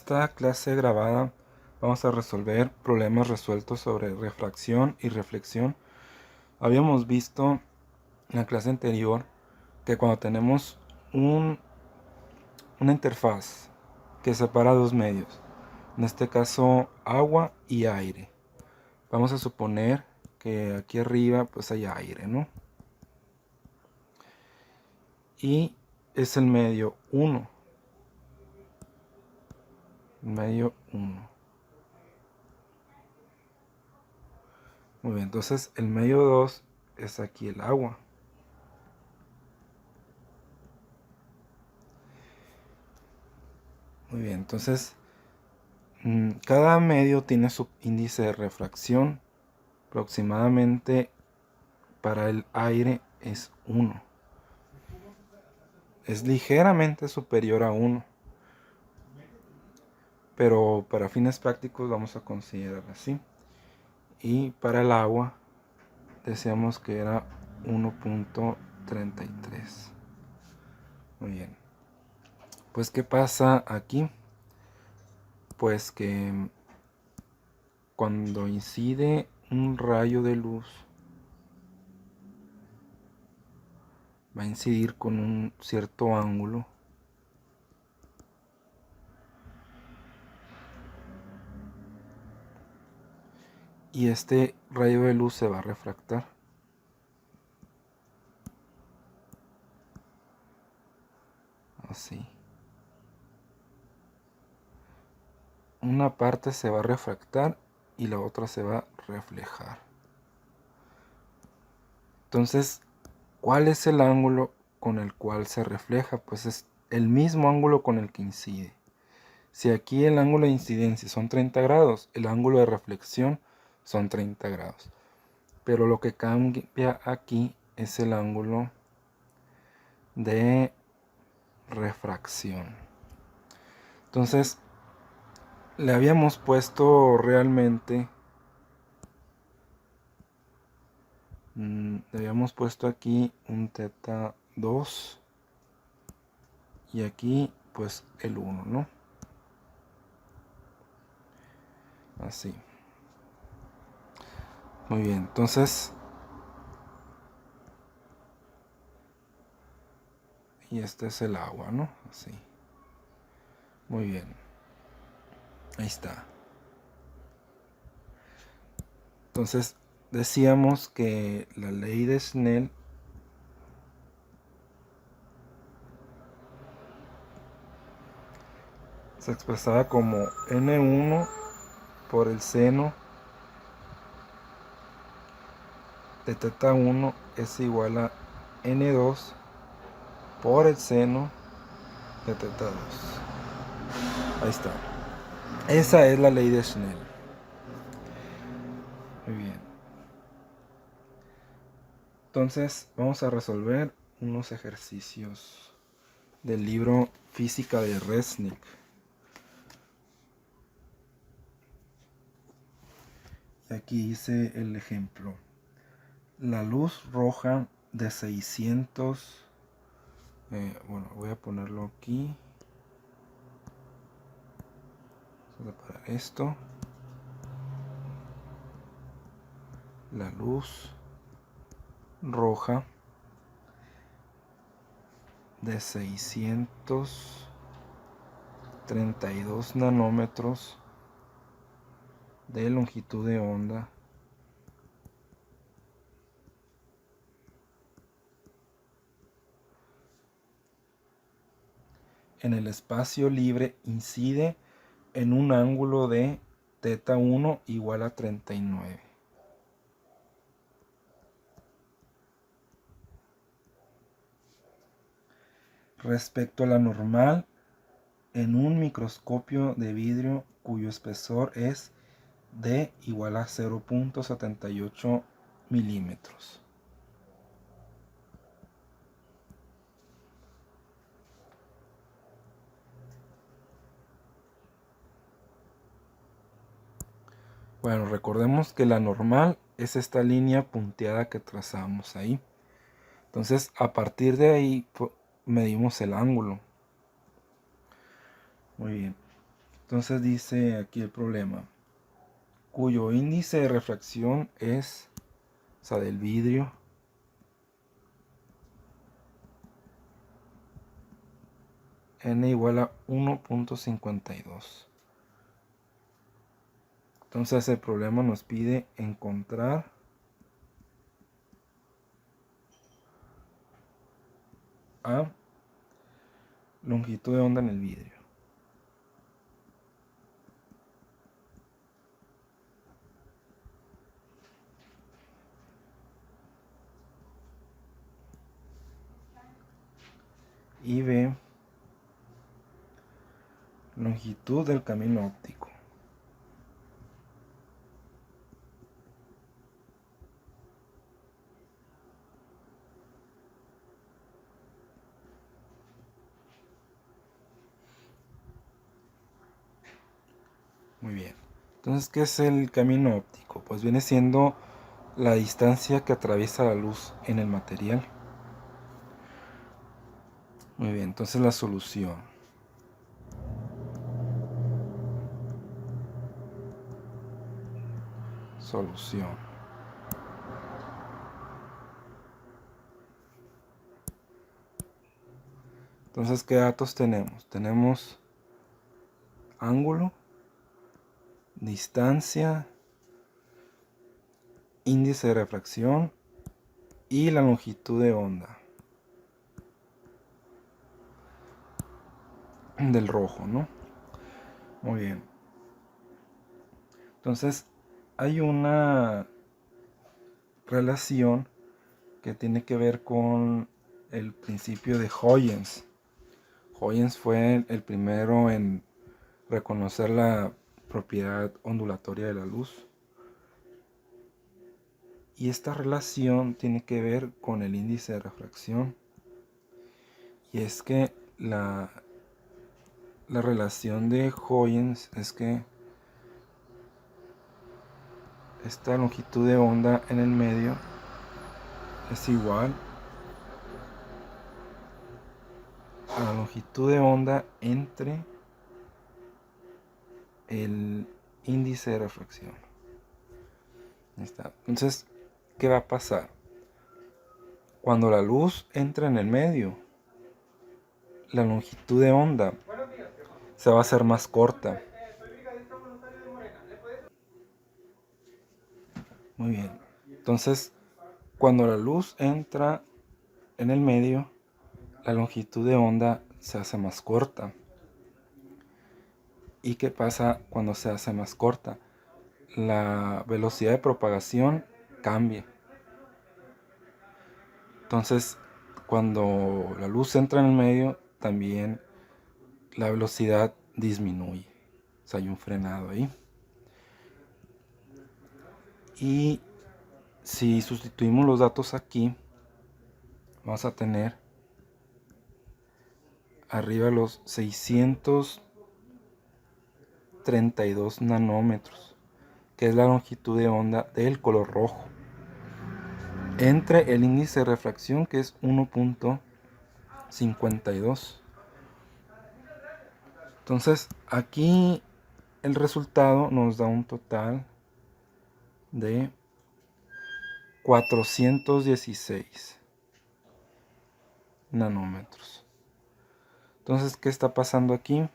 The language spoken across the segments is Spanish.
esta clase grabada vamos a resolver problemas resueltos sobre refracción y reflexión. Habíamos visto en la clase anterior que cuando tenemos una interfaz que separa dos medios, en este caso agua y aire, vamos a suponer que aquí arriba pues hay aire, ¿no? Y es el medio 1. Medio 1. Muy bien, entonces el medio 2 es aquí el agua. Muy bien, entonces cada medio tiene su índice de refracción. Aproximadamente para el aire es 1. Es ligeramente superior a 1. Pero para fines prácticos vamos a considerar así. Y para el agua decíamos que era 1.33. Muy bien. Pues ¿qué pasa aquí? Pues que cuando incide un rayo de luz va a incidir con un cierto ángulo. Y este rayo de luz se va a refractar. Así. Una parte se va a refractar y la otra se va a reflejar. Entonces, ¿cuál es el ángulo con el cual se refleja? Pues es el mismo ángulo con el que incide. Si aquí el ángulo de incidencia son 30 grados, el ángulo de reflexión son 30 grados. Pero lo que cambia aquí es el ángulo de refracción. Entonces, le habíamos puesto realmente, le habíamos puesto aquí un teta 2 y aquí pues el 1, ¿no? Así. Muy bien, entonces, y este es el agua, ¿no? Así. Muy bien. Ahí está. Entonces, decíamos que la ley de Snell se expresaba como N1 por el seno de teta 1 es igual a N2 por el seno de teta 2. Ahí está. Esa es la ley de Snell. Muy bien. Entonces vamos a resolver unos ejercicios del libro Física de Resnick. Aquí hice el ejemplo. La luz roja de 600, bueno, voy a ponerlo aquí. Vamos a separar esto. La luz roja de 632 nanómetros de longitud de onda en el espacio libre incide en un ángulo de teta 1 igual a 39. Respecto a la normal, en un microscopio de vidrio cuyo espesor es de igual a 0.78 milímetros. Bueno, recordemos que la normal es esta línea punteada que trazamos ahí. Entonces, a partir de ahí medimos el ángulo. Muy bien. Entonces dice aquí el problema, cuyo índice de refracción es, o sea, del vidrio, n igual a 1.52. Entonces el problema nos pide encontrar a longitud de onda en el vidrio. Y B, longitud del camino óptico. Muy bien. Entonces, ¿qué es el camino óptico? Pues viene siendo la distancia que atraviesa la luz en el material. Muy bien, entonces la solución. Solución. Entonces, ¿qué datos tenemos? Tenemos ángulo, distancia, índice de refracción y la longitud de onda del rojo, ¿no? Muy bien. Entonces, hay una relación que tiene que ver con el principio de Huygens. Huygens fue el primero en reconocer la propiedad ondulatoria de la luz. Y esta relación tiene que ver con el índice de refracción. Y es que la relación de Huygens es que esta longitud de onda en el medio es igual a la longitud de onda entre el índice de refracción. Ahí está. Entonces, ¿qué va a pasar? Cuando la luz entra en el medio, la longitud de onda se va a hacer más corta. Muy bien. Entonces, cuando la luz entra en el medio, la longitud de onda se hace más corta. ¿Y qué pasa cuando se hace más corta? La velocidad de propagación cambia. Entonces, cuando la luz entra en el medio, también la velocidad disminuye. O sea, hay un frenado ahí. Y si sustituimos los datos aquí, vamos a tener arriba los 632 nanómetros, que es la longitud de onda del color rojo, entre el índice de refracción, que es 1.52. Entonces, aquí el resultado nos da un total de 416 nanómetros. Entonces, ¿qué está pasando aquí?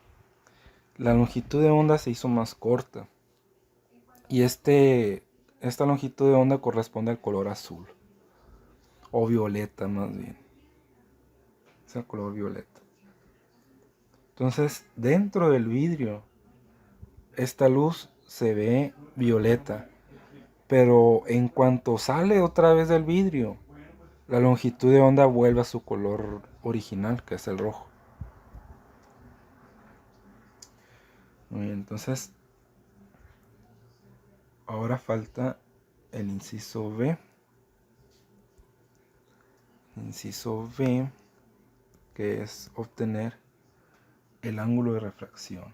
La longitud de onda se hizo más corta. Y esta longitud de onda corresponde al color azul. O violeta más bien. Es el color violeta. Entonces, dentro del vidrio, esta luz se ve violeta. Pero en cuanto sale otra vez del vidrio, la longitud de onda vuelve a su color original, que es el rojo. Muy bien, entonces ahora falta el inciso B. Inciso B, que es obtener el ángulo de refracción.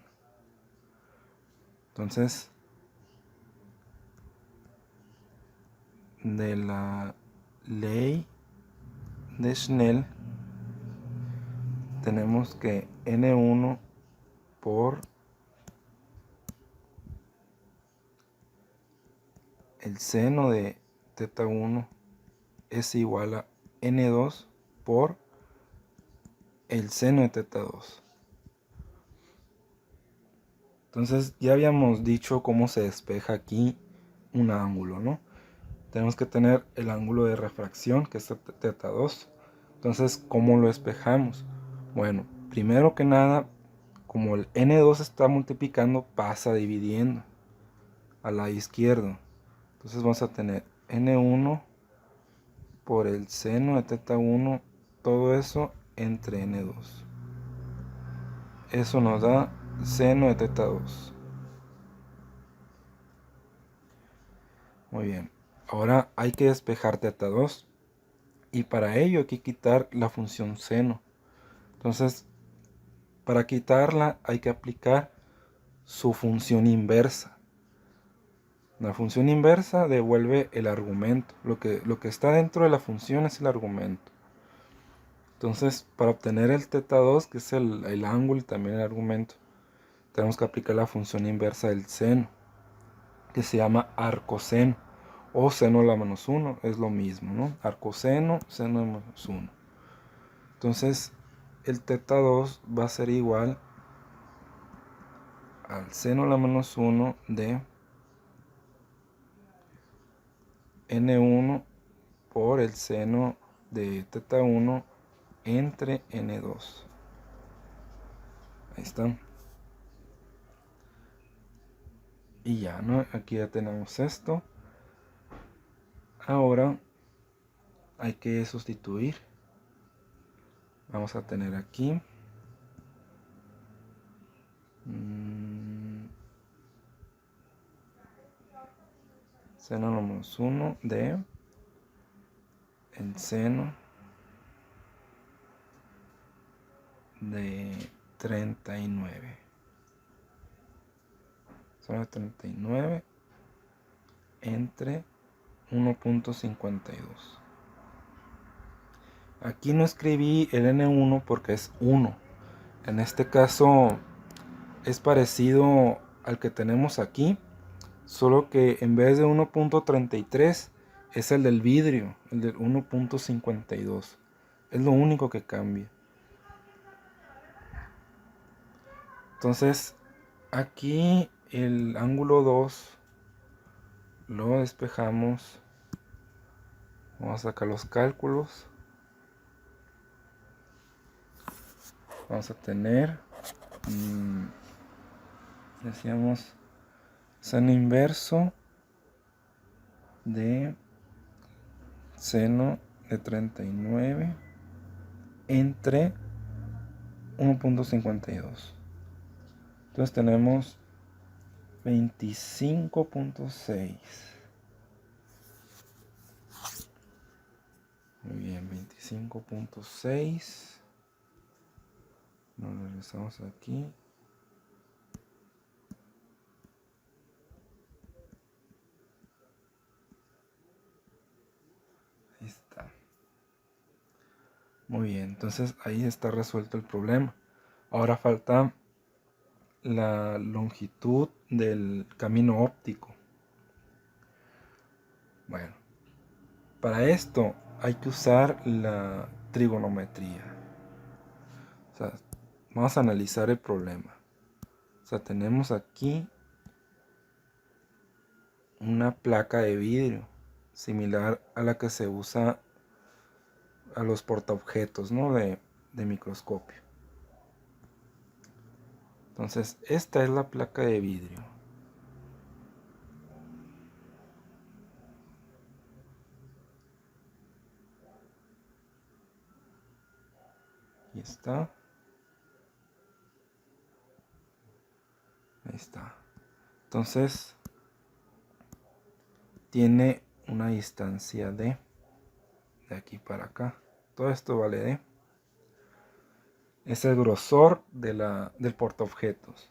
Entonces, de la ley de Snell tenemos que N1 por el seno de teta 1 es igual a n2 por el seno de teta 2. Entonces ya habíamos dicho cómo se despeja aquí un ángulo, ¿no? Tenemos que tener el ángulo de refracción, que es teta 2. Entonces, ¿cómo lo despejamos? Bueno, primero que nada, como el n2 está multiplicando, pasa dividiendo al lado izquierdo. Entonces vamos a tener n1 por el seno de teta 1, todo eso entre n2. Eso nos da seno de teta 2. Muy bien. Ahora hay que despejar teta 2. Y para ello hay que quitar la función seno. Entonces, para quitarla hay que aplicar su función inversa. La función inversa devuelve el argumento. Lo que está dentro de la función es el argumento. Entonces, para obtener el teta 2, que es el ángulo y también el argumento, tenemos que aplicar la función inversa del seno, que se llama arcoseno, o seno a la menos 1, es lo mismo, ¿no? Arcoseno, seno a la menos 1. Entonces, el teta 2 va a ser igual al seno a la menos 1 de n1 por el seno de teta 1 entre n2. Ahí está. Y ya, ¿no? Aquí ya tenemos esto. Ahora hay que sustituir. Vamos a tener aquí seno a la menos 1 de el seno de 39. Seno de 39 entre 1.52. Aquí no escribí el n1 porque es 1. En este caso es parecido al que tenemos aquí, solo que en vez de 1.33 es el del vidrio, el del 1.52. Es lo único que cambia. Entonces aquí el ángulo 2 lo despejamos. Vamos a sacar los cálculos. Vamos a tener, decíamos, seno inverso de seno de 39 entre 1.52. Entonces tenemos 25.6. Muy bien, 25.6. Nos regresamos aquí. Ahí está. Muy bien, entonces ahí está resuelto el problema. Ahora falta la longitud del camino óptico. Bueno, para esto hay que usar la trigonometría. O sea, vamos a analizar el problema. O sea, tenemos aquí una placa de vidrio similar a la que se usa a los portaobjetos, ¿no? de microscopio. Entonces, esta es la placa de vidrio. Aquí está. Ahí está. Entonces, tiene una distancia de aquí para acá. Todo esto vale D. Es el grosor del portaobjetos.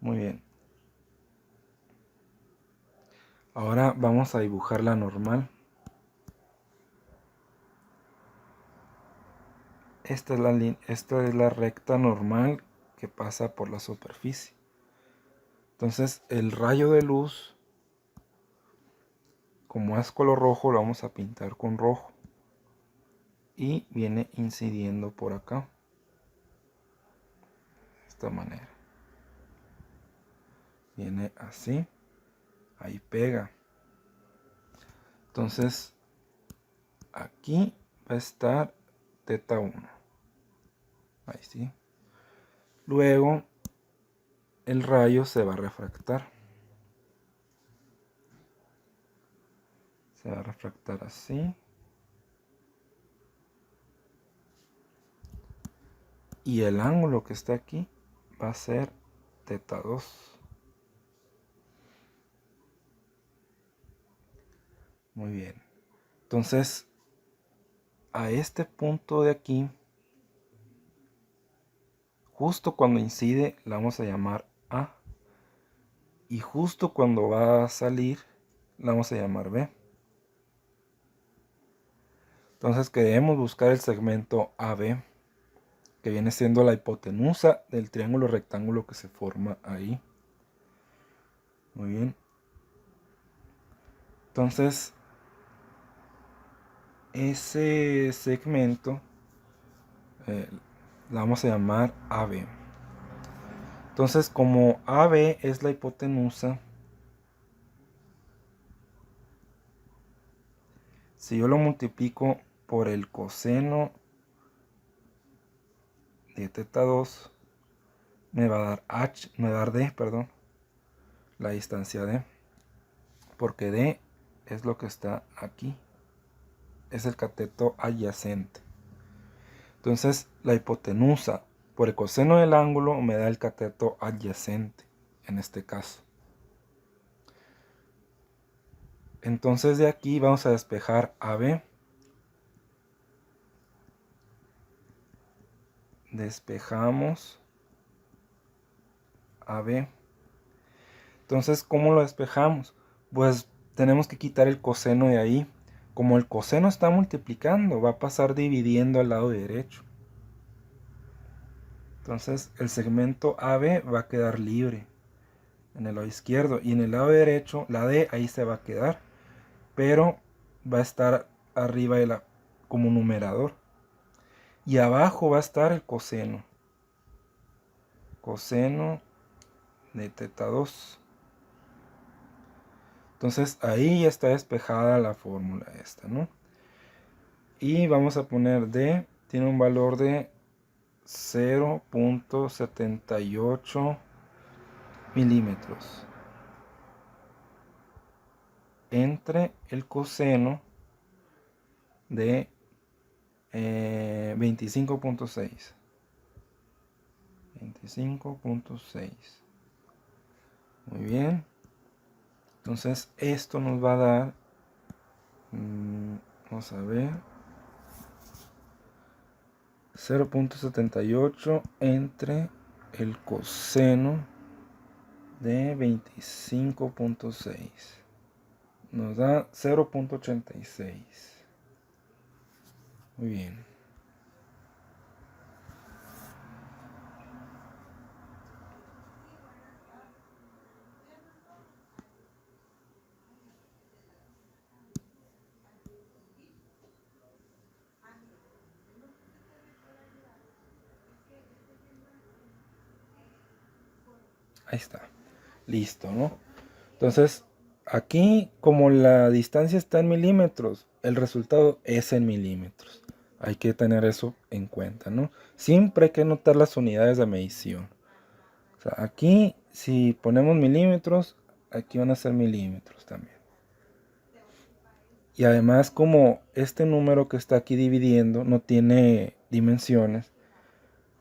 Muy bien. Ahora vamos a dibujar la normal. Esta es la recta normal que pasa por la superficie. Entonces el rayo de luz como es color rojo, lo vamos a pintar con rojo. Y viene incidiendo por acá. De esta manera. Viene así. Ahí pega. Entonces, aquí va a estar teta 1. Ahí sí. Luego, el rayo se va a refractar. Se va a refractar así. Y el ángulo que está aquí va a ser teta 2. Muy bien. Entonces, a este punto de aquí, justo cuando incide, la vamos a llamar A. Y justo cuando va a salir, la vamos a llamar B. Entonces queremos buscar el segmento AB, que viene siendo la hipotenusa del triángulo rectángulo que se forma ahí. Muy bien. Entonces, ese segmento la vamos a llamar AB. Entonces, como AB es la hipotenusa, si yo lo multiplico por el coseno de teta 2, me va a dar D, perdón, la distancia D, porque D es lo que está aquí, es el cateto adyacente. Entonces, la hipotenusa por el coseno del ángulo me da el cateto adyacente, en este caso. Entonces, de aquí vamos a despejar AB. Despejamos AB. Entonces, ¿cómo lo despejamos? Pues tenemos que quitar el coseno de ahí. Como el coseno está multiplicando, va a pasar dividiendo al lado derecho. Entonces, el segmento AB va a quedar libre en el lado izquierdo. Y en el lado derecho, la D ahí se va a quedar. Pero va a estar arriba de como numerador. Y abajo va a estar el coseno. Coseno de teta 2. Entonces ahí ya está despejada la fórmula esta, ¿no? Y vamos a poner D, tiene un valor de 0.78 milímetros entre el coseno de 25.6. 25.6. Muy bien. Entonces esto nos va a dar, vamos a ver, 0.78 entre el coseno de 25.6. Nos da 0.86. Muy bien. Ahí está. Listo, ¿no? Entonces, aquí como la distancia está en milímetros, el resultado es en milímetros. Hay que tener eso en cuenta, ¿no? Siempre hay que notar las unidades de medición. O sea, aquí si ponemos milímetros, aquí van a ser milímetros también. Y además, como este número que está aquí dividiendo no tiene dimensiones,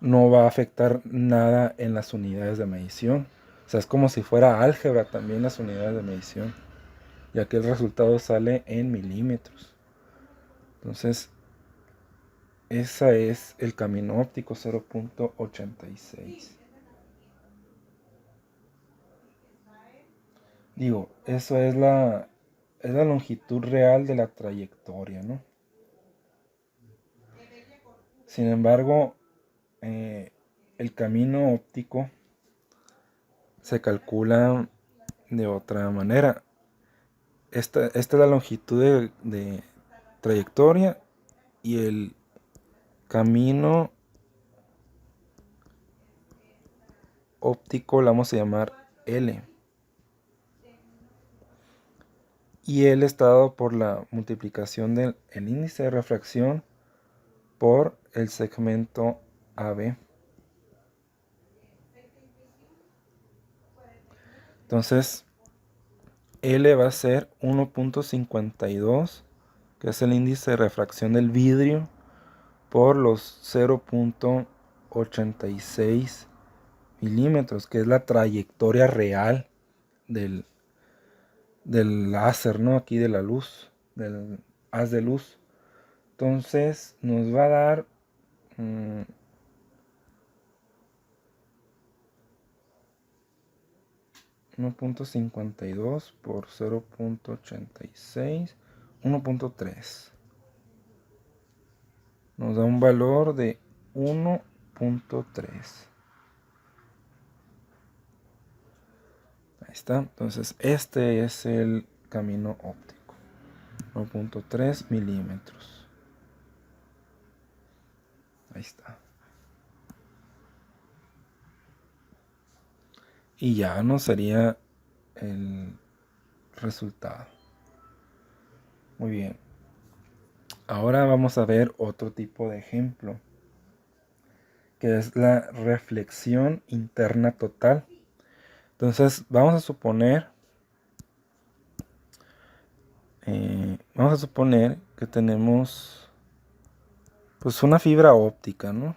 no va a afectar nada en las unidades de medición. O sea, es como si fuera álgebra también las unidades de medición, ya que el resultado sale en milímetros. Entonces, ese es el camino óptico 0.86. Digo, eso es la longitud real de la trayectoria, ¿no? Sin embargo, el camino óptico se calcula de otra manera. esta es la longitud de trayectoria y el camino óptico la vamos a llamar L. Y L está dado por la multiplicación del índice de refracción por el segmento AB. Entonces, L va a ser 1.52, que es el índice de refracción del vidrio, por los 0.86 milímetros, que es la trayectoria real del láser, ¿no? Aquí de la luz, del haz de luz. Entonces nos va a dar 1.52 por 0.86, 1.3. Nos da un valor de 1.3. Ahí está. Entonces este es el camino óptico. 1.3 milímetros. Ahí está. Y ya no sería el resultado. Muy bien. Ahora vamos a ver otro tipo de ejemplo, que es la reflexión interna total. Entonces vamos a suponer que tenemos pues una fibra óptica, ¿no?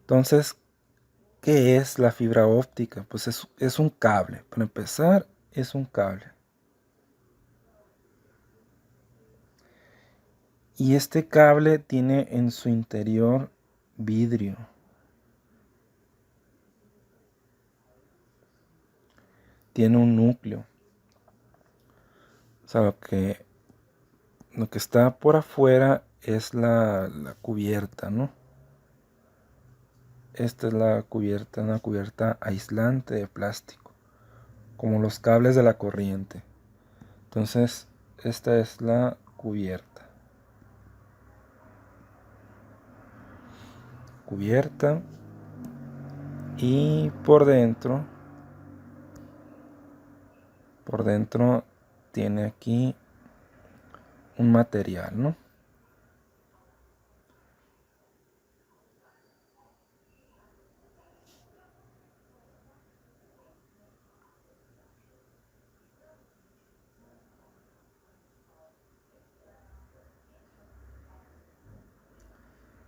Entonces, ¿qué es la fibra óptica? Pues es un cable. Para empezar, es un cable. Y este cable tiene en su interior vidrio. Tiene un núcleo. O sea, lo que está por afuera es la cubierta, ¿no? Esta es la cubierta, una cubierta aislante de plástico, como los cables de la corriente. Entonces, esta es la cubierta. Cubierta. Y por dentro tiene aquí un material, ¿no?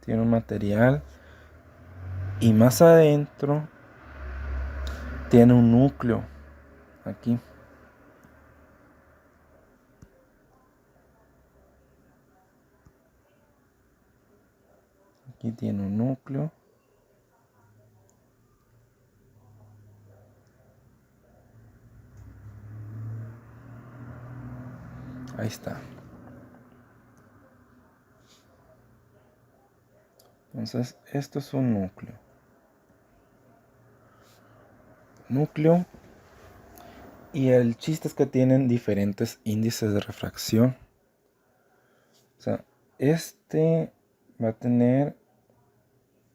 Tiene un material y más adentro tiene un núcleo aquí. Aquí tiene un núcleo. Ahí está. Entonces, esto es un núcleo. Núcleo. Y el chiste es que tienen diferentes índices de refracción. O sea, este va a tener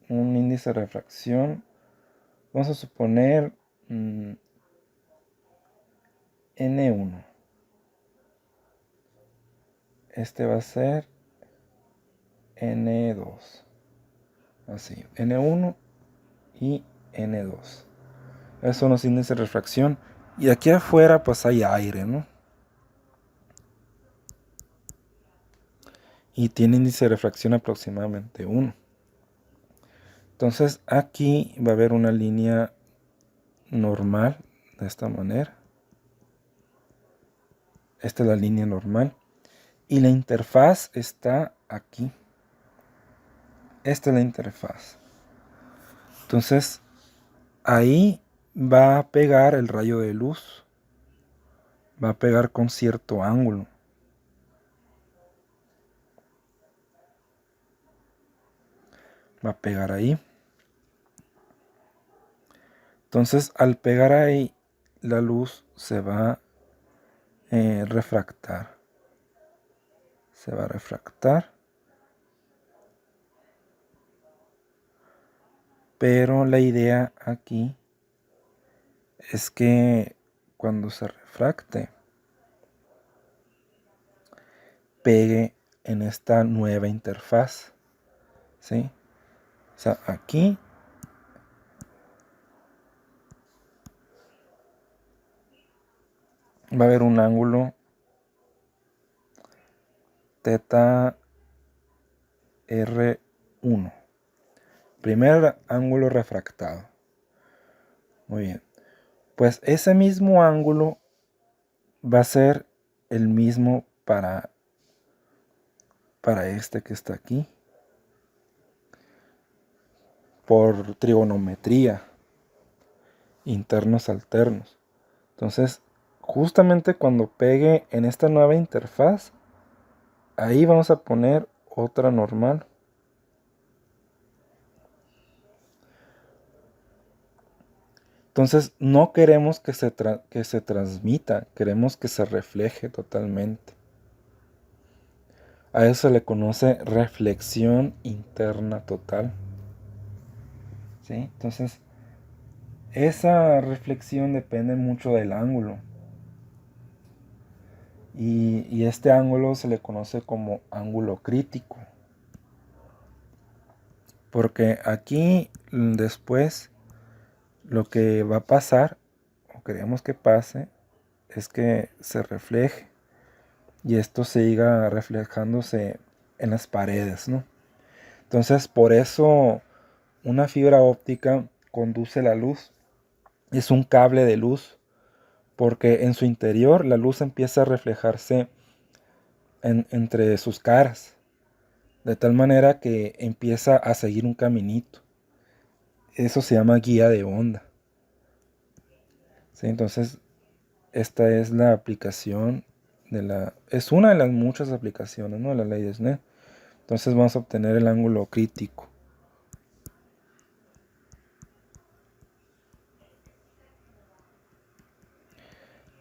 un índice de refracción. Vamos a suponer N1. Este va a ser N2. Así, N1 y N2. Esos son los índices de refracción. Y aquí afuera pues hay aire, ¿no? Y tiene índice de refracción aproximadamente 1. Entonces aquí va a haber una línea normal de esta manera. Esta es la línea normal. Y la interfaz está aquí. Esta es la interfaz. Entonces ahí va a pegar el rayo de luz. Va a pegar con cierto ángulo. Va a pegar ahí. Entonces, al pegar ahí, la luz se va a refractar. Se va a refractar. Pero la idea aquí es que cuando se refracte, pegue en esta nueva interfaz, ¿sí? O sea, aquí va a haber un ángulo teta R1. Primer ángulo refractado. Muy bien. Pues ese mismo ángulo va a ser el mismo para este que está aquí. Por trigonometría. Internos alternos. Entonces, justamente cuando pegue en esta nueva interfaz, ahí vamos a poner otra normal. Entonces, no queremos que se transmita, queremos que se refleje totalmente. A eso se le conoce reflexión interna total. ¿Sí? Entonces, esa reflexión depende mucho del ángulo. Y este ángulo se le conoce como ángulo crítico. Porque aquí después lo que va a pasar, o queremos que pase, es que se refleje. Y esto siga reflejándose en las paredes, ¿no? Entonces, por eso una fibra óptica conduce la luz. Es un cable de luz, porque en su interior la luz empieza a reflejarse entre sus caras, de tal manera que empieza a seguir un caminito. Eso se llama guía de onda. ¿Sí? Entonces, esta es la aplicación es una de las muchas aplicaciones, ¿no?, de la ley de Snell. Entonces vamos a obtener el ángulo crítico.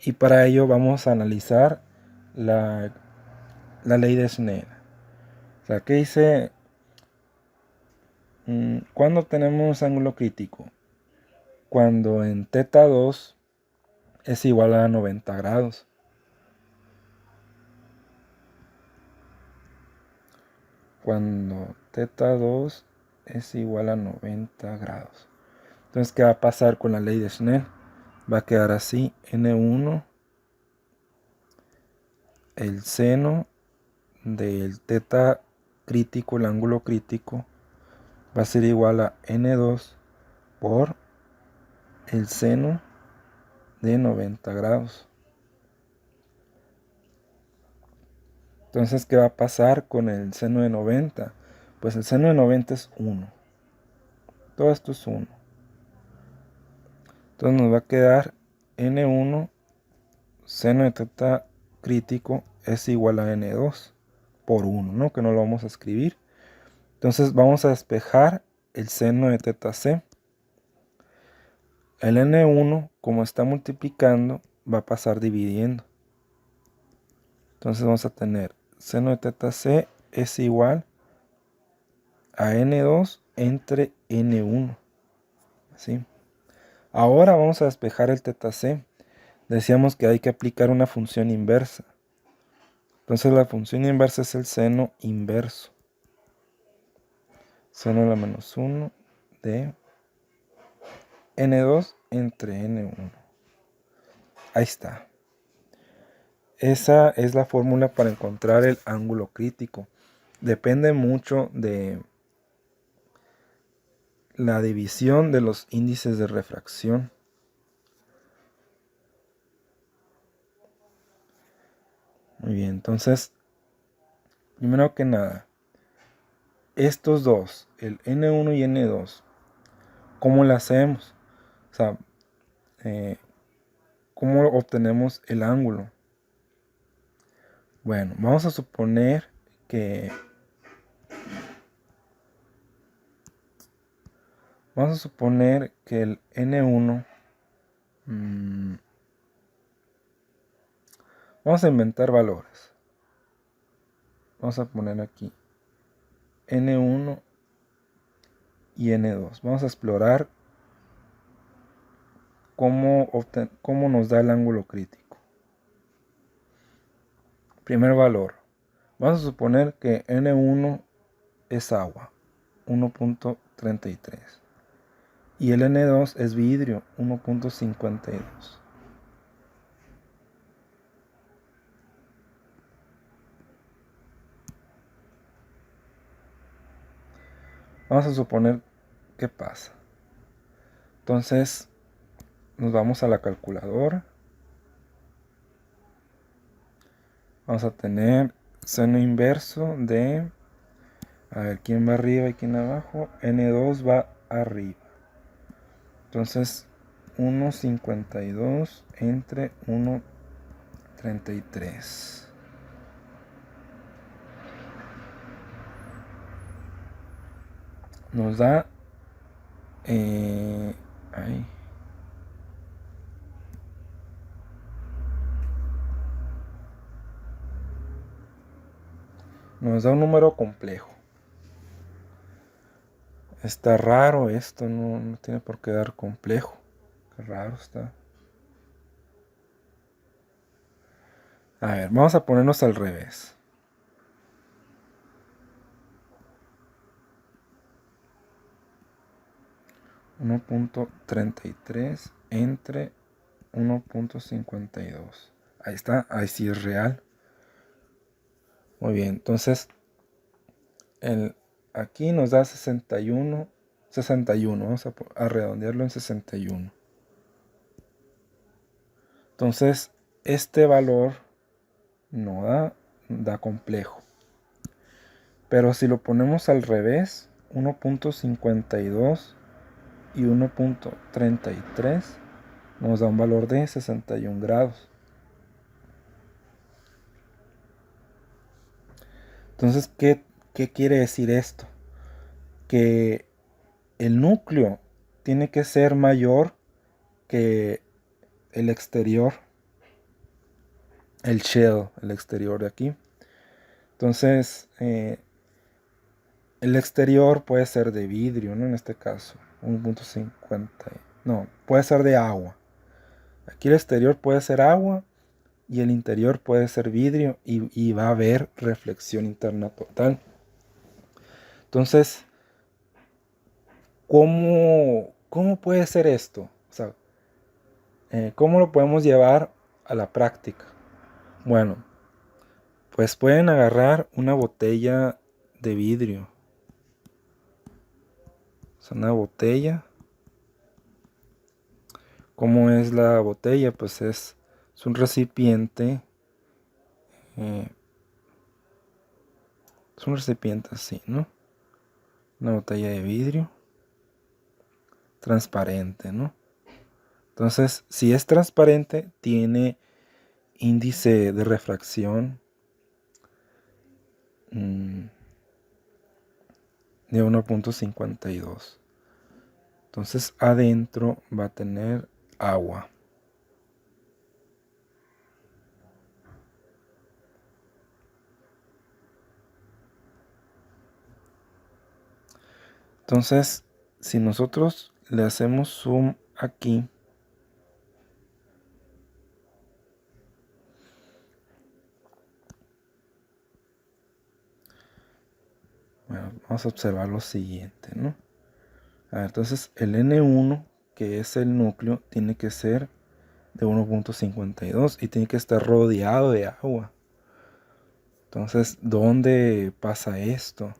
Y para ello vamos a analizar la ley de Snell. O sea, ¿qué dice? ¿Cuándo tenemos ángulo crítico? Cuando en θ2 es igual a 90 grados. Cuando θ2 es igual a 90 grados. Entonces, ¿qué va a pasar con la ley de Snell? Va a quedar así: N1, el seno del θ crítico, el ángulo crítico, va a ser igual a N2 por el seno de 90 grados. Entonces, ¿qué va a pasar con el seno de 90? Pues el seno de 90 es 1. Todo esto es 1. Entonces nos va a quedar N1 seno de θ crítico es igual a N2 por 1, ¿no? Que no lo vamos a escribir. Entonces vamos a despejar el seno de θc. El N1, como está multiplicando, va a pasar dividiendo. Entonces vamos a tener seno de θc es igual a N2 entre N1. ¿Sí? Ahora vamos a despejar el θc. Decíamos que hay que aplicar una función inversa. Entonces la función inversa es el seno inverso. Seno a la menos 1 de N2 entre N1. Ahí está. Esa es la fórmula para encontrar el ángulo crítico. Depende mucho de la división de los índices de refracción. Muy bien, entonces, primero que nada, estos dos, el N1 y N2, ¿cómo lo hacemos? O sea, ¿cómo obtenemos el ángulo? Bueno, vamos a suponer que Vamos a suponer que el N1, vamos a inventar valores. Vamos a poner aquí N1 y N2. Vamos a explorar cómo nos da el ángulo crítico. Primer valor. Vamos a suponer que N1 es agua, 1.33. Y el N2 es vidrio, 1.52. Vamos a suponer qué pasa. Entonces nos vamos a la calculadora. Vamos a tener seno inverso de, a ver, ¿quién va arriba y quién abajo? N2 va arriba. Entonces 1.52 entre 1.33. Nos da nos da un número complejo. Está raro esto, no tiene por qué dar complejo. Qué raro está. A ver, vamos a ponernos al revés. .33 entre 1.52. Ahí está, ahí sí es real. Muy bien, entonces aquí nos da 61. Vamos a redondearlo en 61. Entonces este valor no da complejo. Pero si lo ponemos al revés, 1.52 y 1.33 nos da un valor de 61 grados. Entonces, ¿qué quiere decir esto? Que el núcleo tiene que ser mayor que el exterior, el shell, el exterior de aquí. Entonces, el exterior puede ser de vidrio, ¿no? En este caso, 1.50. No, puede ser de agua. Aquí el exterior puede ser agua y el interior puede ser vidrio y va a haber reflexión interna total. Entonces, ¿cómo puede ser esto? O sea, ¿cómo lo podemos llevar a la práctica? Bueno, pues pueden agarrar una botella de vidrio. O sea, una botella. ¿Cómo es la botella? Pues es un recipiente. Es un recipiente así, ¿no? Una botella de vidrio transparente, ¿no? Entonces, si es transparente, tiene índice de refracción de 1.52. Entonces, adentro va a tener agua. Entonces, si nosotros le hacemos zoom aquí, bueno, vamos a observar lo siguiente, ¿no? A ver, entonces el N1, que es el núcleo, tiene que ser de 1.52 y tiene que estar rodeado de agua. Entonces, ¿dónde pasa esto?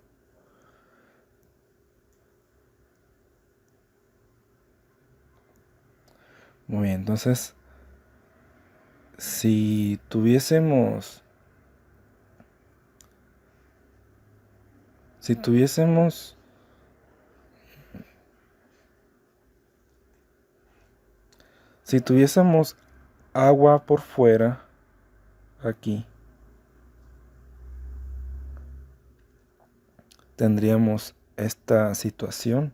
Muy bien, entonces, si tuviésemos agua por fuera, aquí, tendríamos esta situación.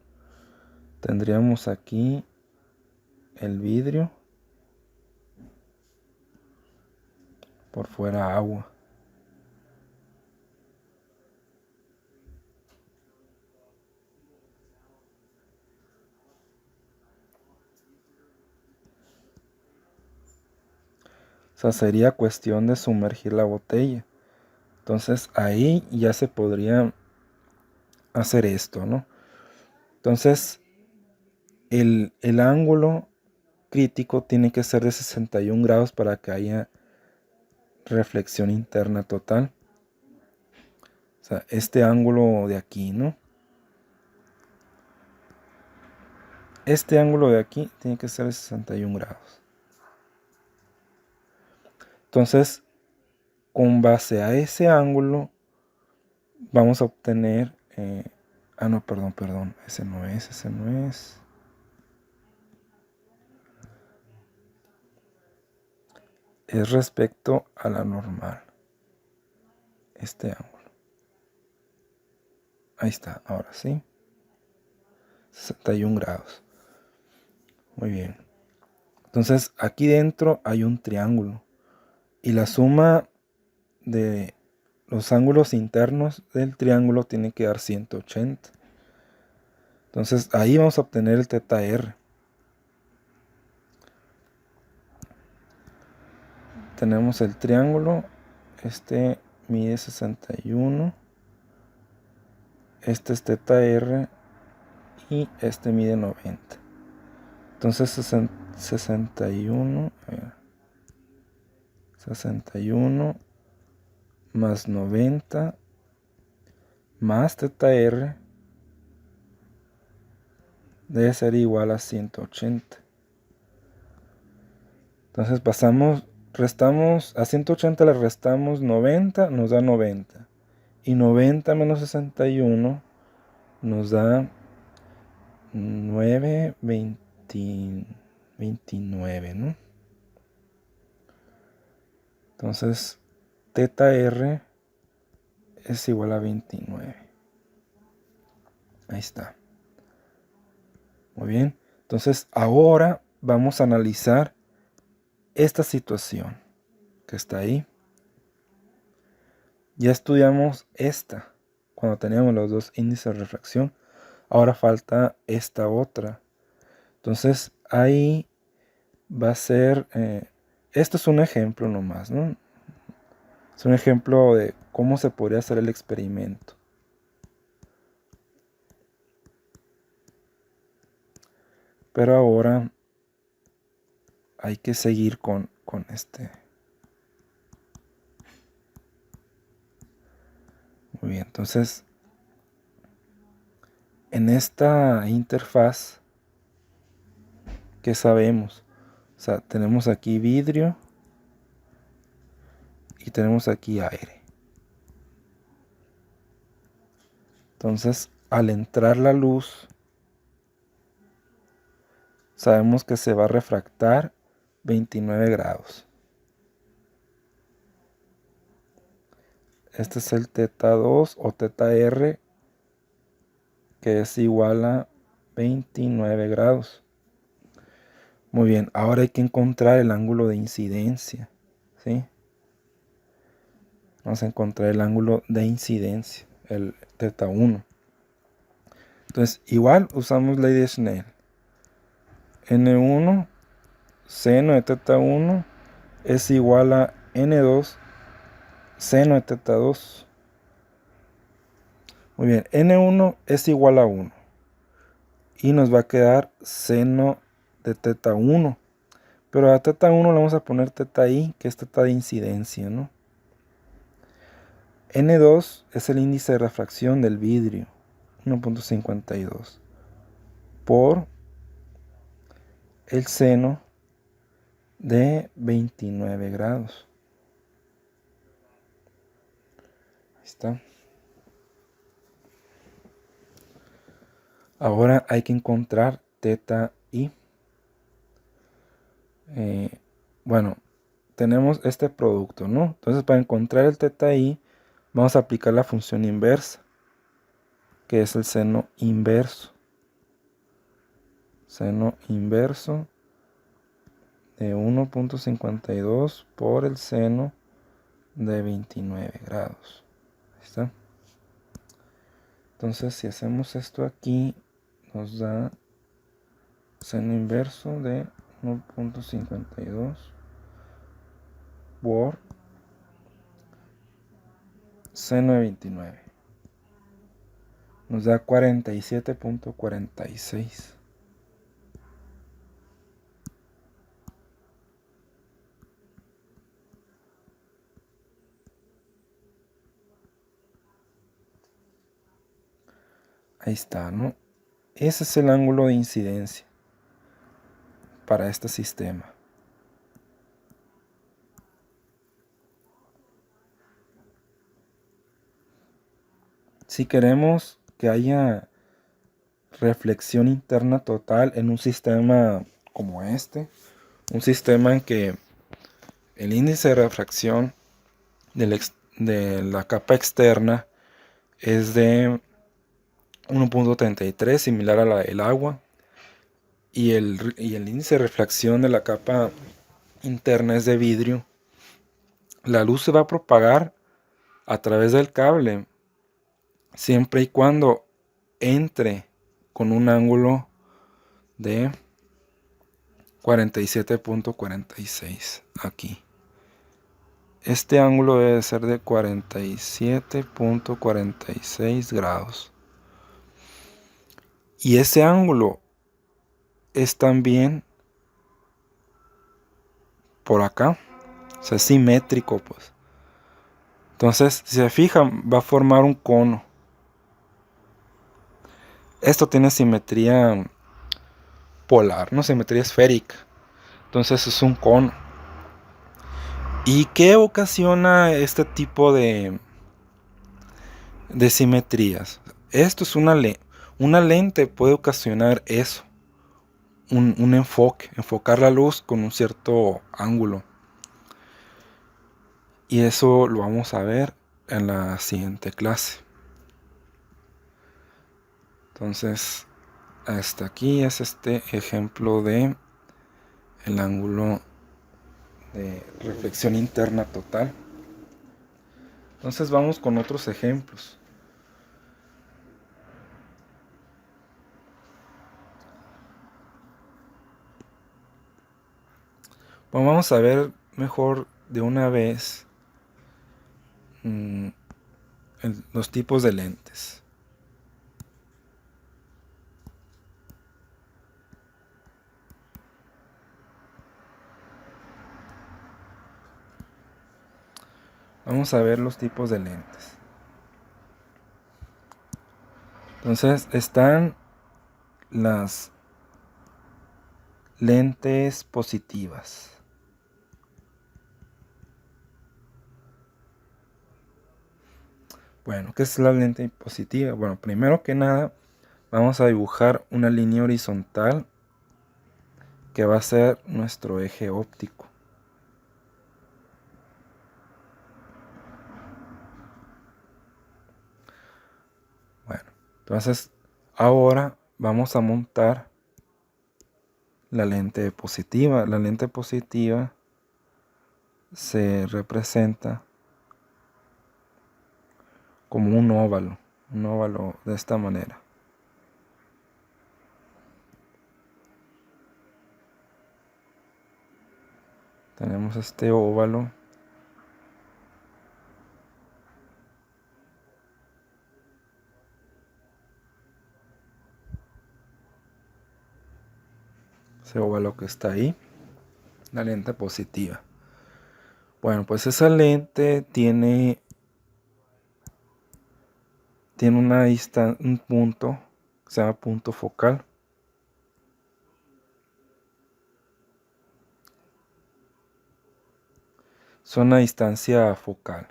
tendríamos aquí el vidrio, por fuera agua. O sea, sería cuestión de sumergir la botella. Entonces ahí ya se podría hacer esto, ¿no? Entonces el ángulo crítico tiene que ser de 61 grados para que haya reflexión interna total. O sea, este ángulo de aquí, ¿no? Este ángulo de aquí tiene que ser de 61 grados. Entonces, con base a ese ángulo, vamos a obtener... no, perdón. Ese no es. Es respecto a la normal. Este ángulo. Ahí está, ahora sí. 61 grados. Muy bien. Entonces, aquí dentro hay un triángulo. Y la suma de los ángulos internos del triángulo tiene que dar 180. Entonces, ahí vamos a obtener el teta R. Tenemos el triángulo. Este mide 61. Este es teta R. Y este mide 90. Entonces 61. 61 más 90 más teta R debe ser igual a 180. Entonces restamos a 180, le restamos 90, nos da 90. Y 90 menos 61 nos da 29, ¿no? Entonces, teta R es igual a 29. Ahí está. Muy bien. Entonces, ahora vamos a analizar esta situación que está ahí. Ya estudiamos esta cuando teníamos los dos índices de refracción. Ahora falta esta otra. Entonces, ahí va a ser... esto es un ejemplo nomás, ¿no? Es un ejemplo de cómo se podría hacer el experimento. Pero ahora hay que seguir con este. Muy bien, entonces en esta interfaz, ¿qué sabemos? O sea, tenemos aquí vidrio y tenemos aquí aire. Entonces, al entrar la luz, sabemos que se va a refractar 29 grados. Este es el teta 2 o teta R, que es igual a 29 grados. Muy bien, ahora hay que encontrar el ángulo de incidencia, ¿sí? Vamos a encontrar el ángulo de incidencia, el teta 1. Entonces, igual usamos ley de Snell. N1 seno de teta 1 es igual a N2 seno de teta 2. Muy bien, N1 es igual a 1. Y nos va a quedar seno de teta 1. Pero a teta 1 le vamos a poner teta I, que es teta de incidencia, ¿no? N2 es el índice de refracción del vidrio, 1.52, por el seno de 29 grados. Ahí está. Ahora hay que encontrar teta I. Bueno, tenemos este producto, ¿no? Entonces, para encontrar el teta I, vamos a aplicar la función inversa, que es el seno inverso. Seno inverso de 1.52 por el seno de 29 grados. Ahí está. Entonces, si hacemos esto aquí, nos da seno inverso de 1.52 por seno de 29. Nos da 47.46. Ahí está, ¿no? Ese es el ángulo de incidencia para este sistema. Si queremos que haya reflexión interna total en un sistema como este, un sistema en que el índice de refracción de la capa externa es de 1.33, similar a la del agua, y el índice de refracción de la capa interna es de vidrio, la luz se va a propagar a través del cable siempre y cuando entre con un ángulo de 47.46 aquí. Este ángulo debe ser de 47.46 grados. Y ese ángulo es también por acá, o sea, es simétrico, pues. Entonces, si se fijan, va a formar un cono. Esto tiene simetría polar, no simetría esférica. Entonces es un cono. ¿Y qué ocasiona este tipo de simetrías? Esto es una lente puede ocasionar eso. Un enfoque, enfocar la luz con un cierto ángulo. Y eso lo vamos a ver en la siguiente clase. Entonces, hasta aquí es este ejemplo de el ángulo de reflexión interna total. Entonces vamos con otros ejemplos. Bueno, vamos a ver mejor de una vez los tipos de lentes. Vamos a ver los tipos de lentes. Entonces están las lentes positivas. Bueno, ¿qué es la lente positiva? Bueno, primero que nada vamos a dibujar una línea horizontal que va a ser nuestro eje óptico. Bueno, entonces ahora vamos a montar la lente positiva. La lente positiva se representa como un óvalo de esta manera. Tenemos este óvalo. Ese óvalo que está ahí, la lente positiva. Bueno, pues esa lente tiene un punto que se llama punto focal. Es una distancia focal.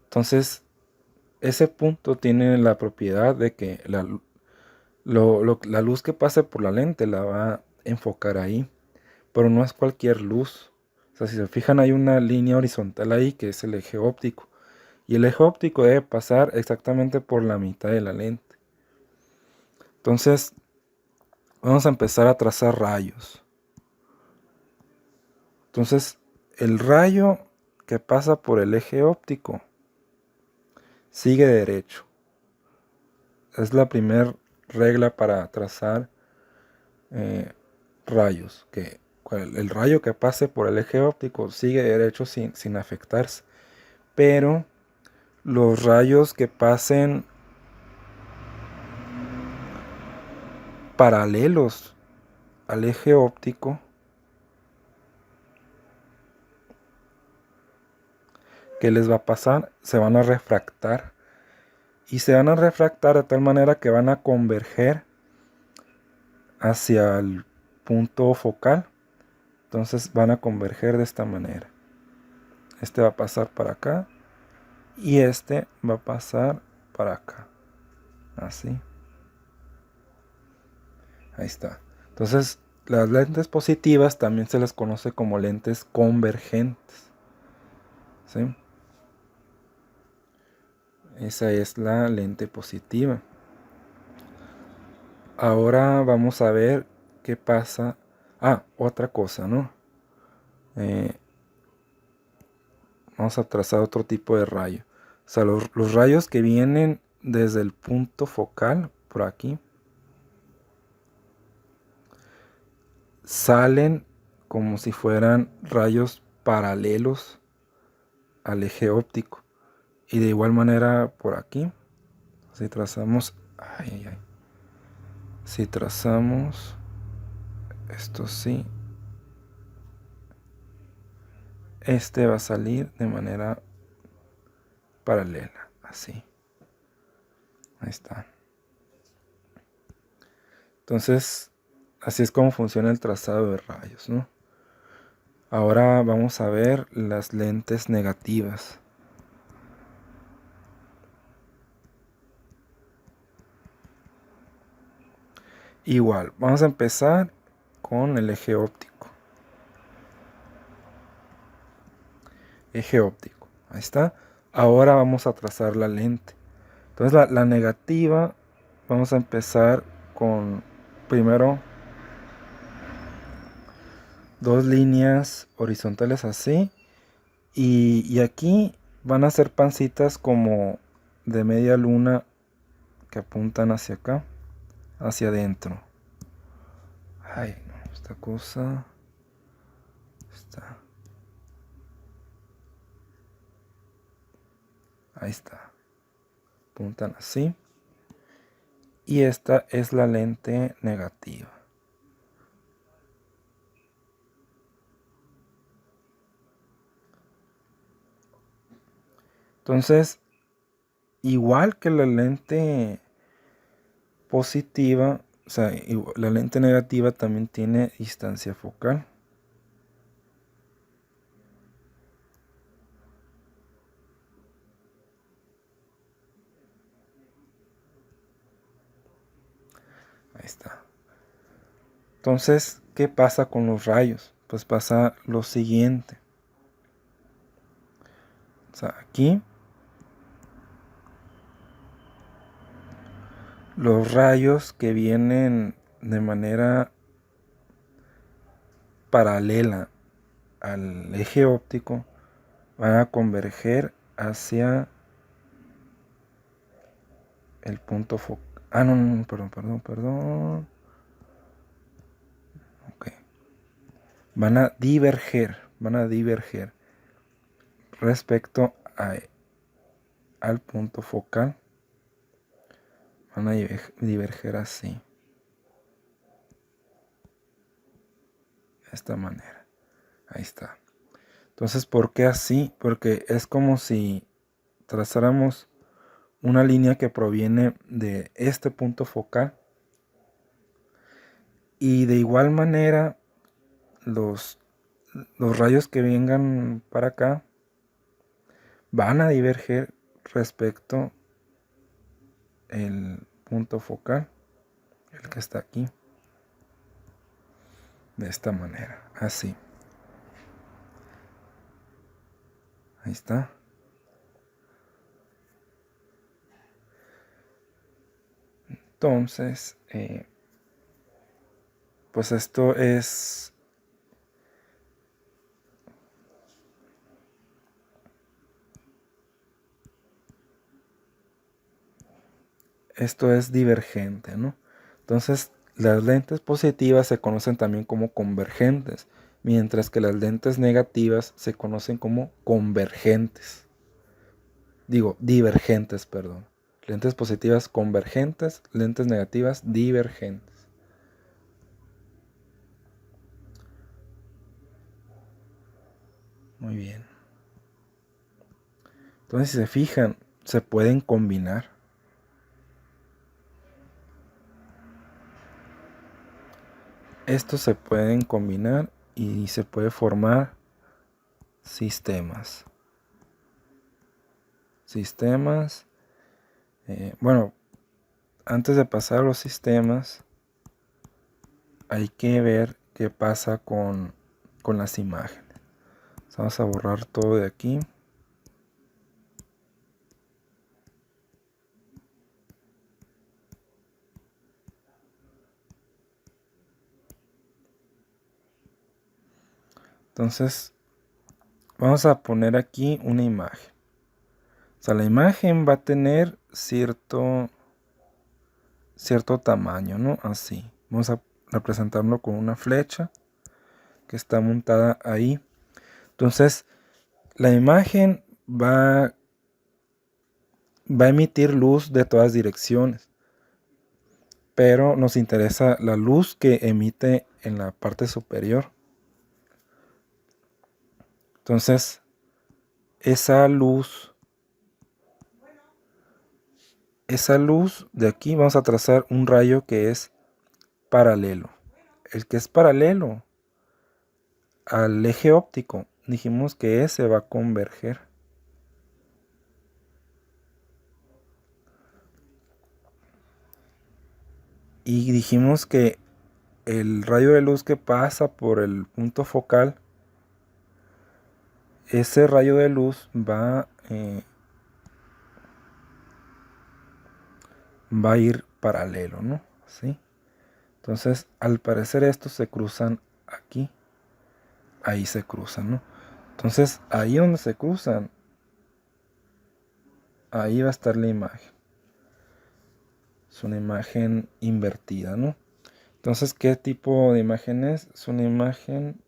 Entonces, ese punto tiene la propiedad de que la luz que pase por la lente la va a enfocar ahí. Pero no es cualquier luz. O sea, si se fijan, hay una línea horizontal ahí que es el eje óptico. Y el eje óptico debe pasar exactamente por la mitad de la lente. Entonces, vamos a empezar a trazar rayos. Entonces, el rayo que pasa por el eje óptico sigue derecho. Es la primera regla para trazar rayos, que el rayo que pase por el eje óptico sigue derecho sin afectarse. Pero los rayos que pasen paralelos al eje óptico, ¿qué les va a pasar? Se van a refractar. Y se van a refractar de tal manera que van a converger hacia el punto focal. Entonces van a converger de esta manera. Este va a pasar para acá y este va a pasar para acá. Así. Ahí está. Entonces, las lentes positivas también se les conoce como lentes convergentes. ¿Sí? Esa es la lente positiva. Ahora vamos a ver qué pasa. Ah, otra cosa, ¿no? Vamos a trazar otro tipo de rayo. O sea, los rayos que vienen desde el punto focal, por aquí, salen como si fueran rayos paralelos al eje óptico. Y de igual manera por aquí, si trazamos, si trazamos esto sí, este va a salir de manera paralela, así. Ahí está. Entonces, así es como funciona el trazado de rayos, ¿no? Ahora vamos a ver las lentes negativas. Igual, vamos a empezar con el eje óptico. Eje óptico, ahí está. Ahora vamos a trazar la lente. Entonces la negativa, vamos a empezar con primero dos líneas horizontales así. Y aquí van a ser pancitas como de media luna que apuntan hacia acá, hacia adentro. Ay, no, esta cosa está. Ahí está. Apuntan así. Y esta es la lente negativa. Entonces, igual que la lente positiva, o sea, la lente negativa también tiene distancia focal. Ahí está. Entonces, ¿qué pasa con los rayos? Pues pasa lo siguiente. O sea, aquí los rayos que vienen de manera paralela al eje óptico van a converger hacia el punto focal. Ah, no, perdón. Ok. Van a diverger respecto al punto focal. Van a diverger así. De esta manera. Ahí está. Entonces, ¿por qué así? Porque es como si trazáramos una línea que proviene de este punto focal. Y de igual manera, los rayos que vengan para acá van a diverger respecto el punto focal, el que está aquí, de esta manera, así. Ahí está. Entonces, pues esto es divergente, ¿no? Entonces, las lentes positivas se conocen también como convergentes, mientras que las lentes negativas se conocen como convergentes. Digo, divergentes, perdón. Lentes positivas convergentes, lentes negativas divergentes. Muy bien. Entonces, si se fijan, se pueden combinar. Estos se pueden combinar y se puede formar sistemas. Bueno, antes de pasar a los sistemas, hay que ver qué pasa con las imágenes. Vamos a borrar todo de aquí. Entonces, vamos a poner aquí una imagen. O sea, la imagen va a tener cierto tamaño, ¿no? Así. Vamos a representarlo con una flecha que está montada ahí. Entonces, la imagen va a emitir luz de todas direcciones, pero nos interesa la luz que emite en la parte superior. Entonces, esa luz de aquí, vamos a trazar un rayo que es paralelo. El que es paralelo al eje óptico, dijimos que ese va a converger. Y dijimos que el rayo de luz que pasa por el punto focal, ese rayo de luz va a ir paralelo, ¿no? ¿Sí? Entonces, al parecer estos se cruzan aquí. Ahí se cruzan, ¿no? Entonces, ahí donde se cruzan, ahí va a estar la imagen. Es una imagen invertida, ¿no? Entonces, ¿qué tipo de imagen es? Es una imagen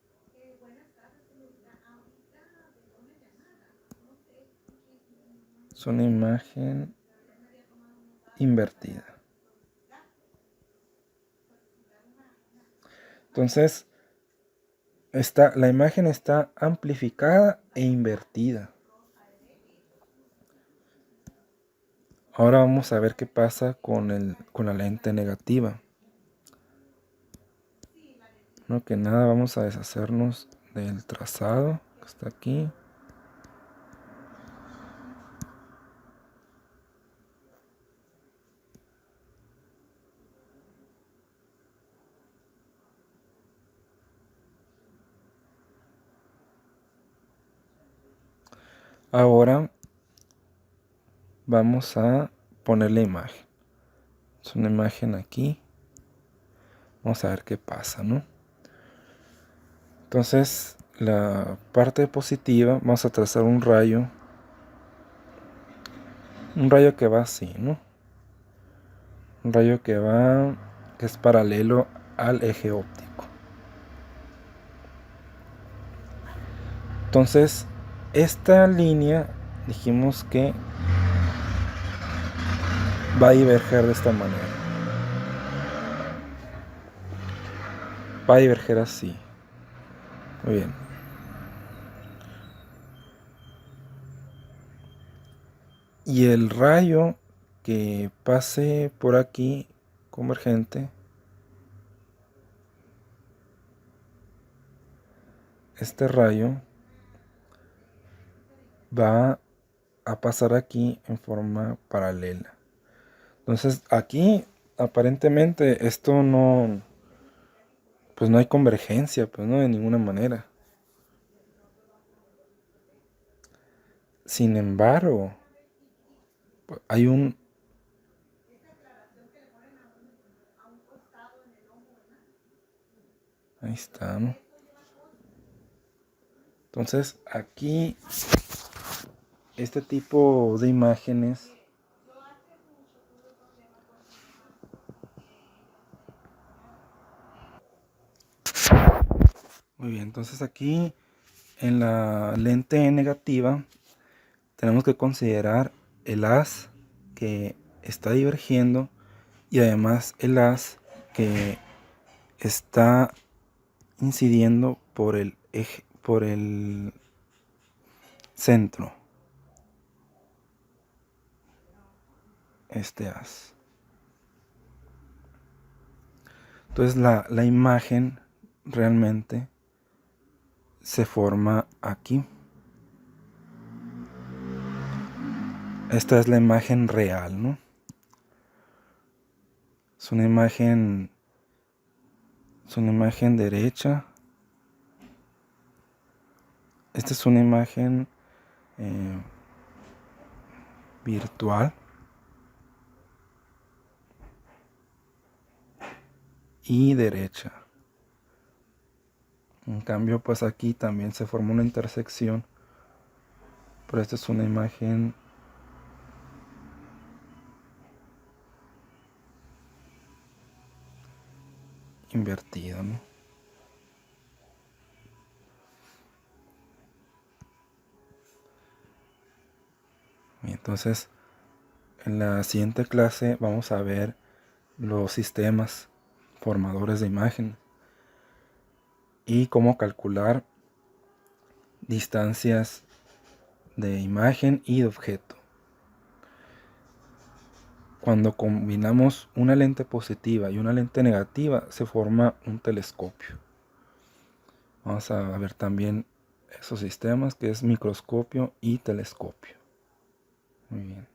invertida. Entonces, la imagen está amplificada e invertida. Ahora vamos a ver qué pasa con la lente negativa. No, que nada, vamos a deshacernos del trazado que está aquí. Ahora vamos a poner la imagen. Es una imagen aquí. Vamos a ver qué pasa, ¿no? Entonces, la parte positiva, vamos a trazar un rayo. Un rayo que va así, ¿no? Un rayo que es paralelo al eje óptico. Entonces, esta línea dijimos que va a diverger de esta manera. Va a diverger así. Muy bien. Y el rayo que pase por aquí convergente, este rayo va a pasar aquí en forma paralela. Entonces aquí aparentemente esto no, pues no hay convergencia, pues no, de ninguna manera. Sin embargo, hay un Ahí está, ¿no? Entonces aquí este tipo de imágenes muy bien, entonces aquí en la lente negativa tenemos que considerar el haz que está divergiendo y además el haz que está incidiendo por el eje, por el centro, este haz. Entonces la imagen realmente se forma aquí. Esta es la imagen real, ¿no? Es una imagen derecha. Esta es una imagen virtual. Y derecha. En cambio, pues aquí también se forma una intersección. Pero esta es una imagen invertida, ¿no? Y entonces, en la siguiente clase vamos a ver los sistemas formadores de imagen y cómo calcular distancias de imagen y de objeto. Cuando combinamos una lente positiva y una lente negativa, se forma un telescopio. Vamos a ver también esos sistemas que es microscopio y telescopio. Muy bien.